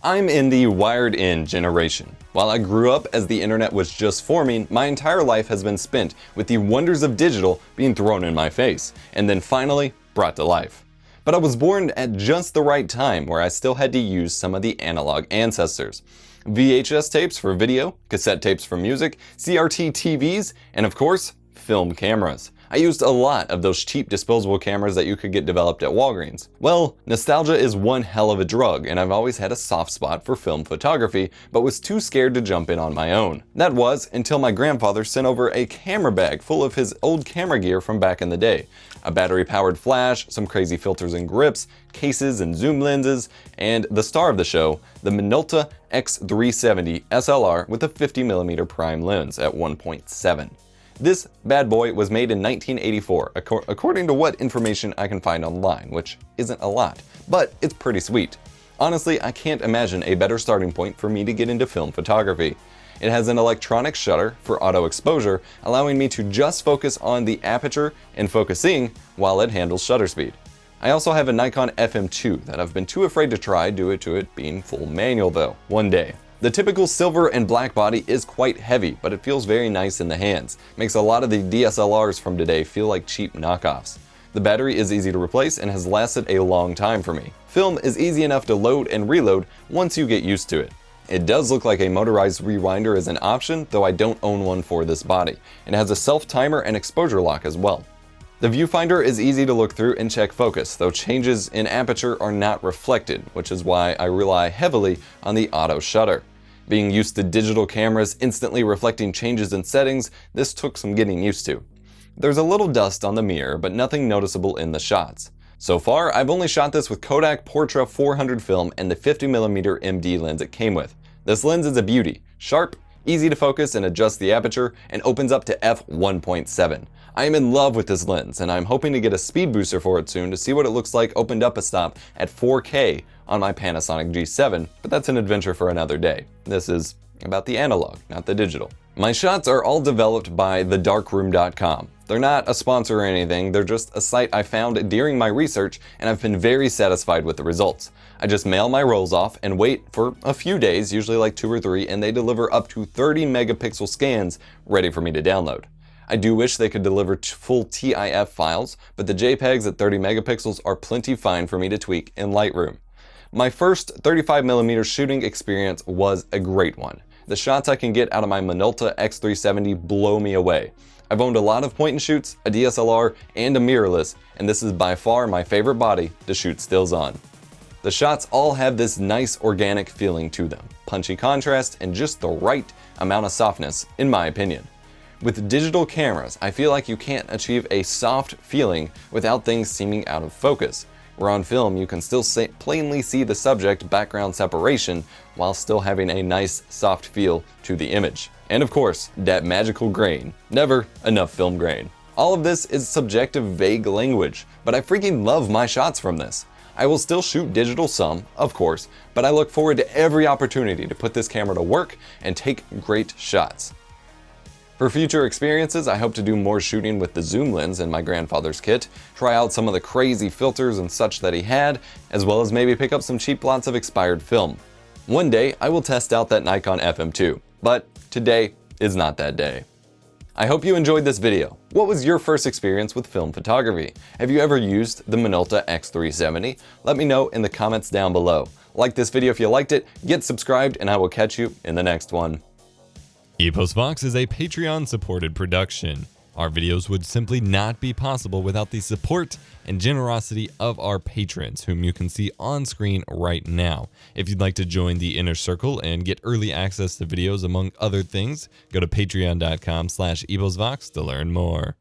I'm in the wired-in generation. While I grew up as the internet was just forming, my entire life has been spent with the wonders of digital being thrown in my face, and then finally brought to life. But I was born at just the right time where I still had to use some of the analog ancestors. VHS tapes for video, cassette tapes for music, CRT TVs, and of course, film cameras. I used a lot of those cheap disposable cameras that you could get developed at Walgreens. Well, nostalgia is one hell of a drug, and I've always had a soft spot for film photography, but was too scared to jump in on my own. That was until my grandfather sent over a camera bag full of his old camera gear from back in the day. A battery-powered flash, some crazy filters and grips, cases and zoom lenses, and the star of the show, the Minolta X-370 SLR with a 50mm prime lens at 1.7. This bad boy was made in 1984, according to what information I can find online, which isn't a lot, but it's pretty sweet. Honestly, I can't imagine a better starting point for me to get into film photography. It has an electronic shutter for auto exposure, allowing me to just focus on the aperture and focusing while it handles shutter speed. I also have a Nikon FM2 that I've been too afraid to try due to it being full manual though, one day. The typical silver and black body is quite heavy, but it feels very nice in the hands. Makes a lot of the DSLRs from today feel like cheap knockoffs. The battery is easy to replace and has lasted a long time for me. Film is easy enough to load and reload once you get used to it. It does look like a motorized rewinder is an option, though I don't own one for this body. It has a self-timer and exposure lock as well. The viewfinder is easy to look through and check focus, though changes in aperture are not reflected, which is why I rely heavily on the auto shutter. Being used to digital cameras instantly reflecting changes in settings, this took some getting used to. There's a little dust on the mirror, but nothing noticeable in the shots. So far, I've only shot this with Kodak Portra 400 film and the 50mm MD lens it came with. This lens is a beauty, sharp, easy to focus and adjust the aperture, and opens up to f1.7. I am in love with this lens, and I'm hoping to get a speed booster for it soon to see what it looks like opened up a stop at 4K on my Panasonic G7, but that's an adventure for another day. This is about the analog, not the digital. My shots are all developed by thedarkroom.com. They're not a sponsor or anything, they're just a site I found during my research, and I've been very satisfied with the results. I just mail my rolls off and wait for a few days, usually like 2 or 3, and they deliver up to 30 megapixel scans ready for me to download. I do wish they could deliver full TIFF files, but the JPEGs at 30 megapixels are plenty fine for me to tweak in Lightroom. My first 35mm shooting experience was a great one. The shots I can get out of my Minolta X-370 blow me away. I've owned a lot of point and shoots, a DSLR, and a mirrorless, and this is by far my favorite body to shoot stills on. The shots all have this nice organic feeling to them, punchy contrast, and just the right amount of softness, in my opinion. With digital cameras, I feel like you can't achieve a soft feeling without things seeming out of focus. Where on film, you can still plainly see the subject background separation while still having a nice soft feel to the image. And of course, that magical grain. Never enough film grain. All of this is subjective, vague language, but I freaking love my shots from this. I will still shoot digital some, of course, but I look forward to every opportunity to put this camera to work and take great shots. For future experiences, I hope to do more shooting with the zoom lens in my grandfather's kit, try out some of the crazy filters and such that he had, as well as maybe pick up some cheap lots of expired film. One day, I will test out that Nikon FM2, but today is not that day. I hope you enjoyed this video. What was your first experience with film photography? Have you ever used the Minolta X-370? Let me know in the comments down below. Like this video if you liked it, get subscribed, and I will catch you in the next one. EposVox is a Patreon-supported production. Our videos would simply not be possible without the support and generosity of our patrons, whom you can see on screen right now. If you'd like to join the inner circle and get early access to videos among other things, go to patreon.com/eposvox to learn more.